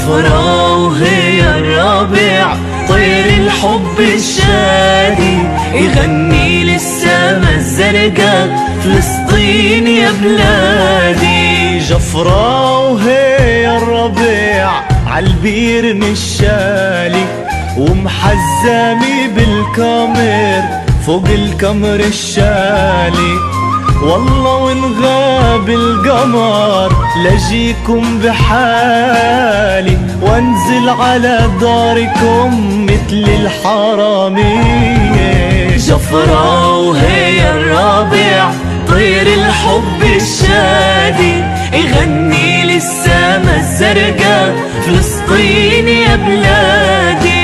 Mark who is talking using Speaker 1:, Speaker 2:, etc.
Speaker 1: جفرة وهي الربيع طير الحب الشادي يغني للسما الزرقاء فلسطين يا بلادي.
Speaker 2: جفرة وهي الربيع عالبير نشالي ومحزامي بالكامر فوق الكمر الشالي. والله وإن غاب القمر لجيكم بحالي وانزل على داركم مثل الحرامية.
Speaker 1: جفرة وهي الربيع طير الحب الشادي يغني للسما الزرقاء فلسطين يا بلادي.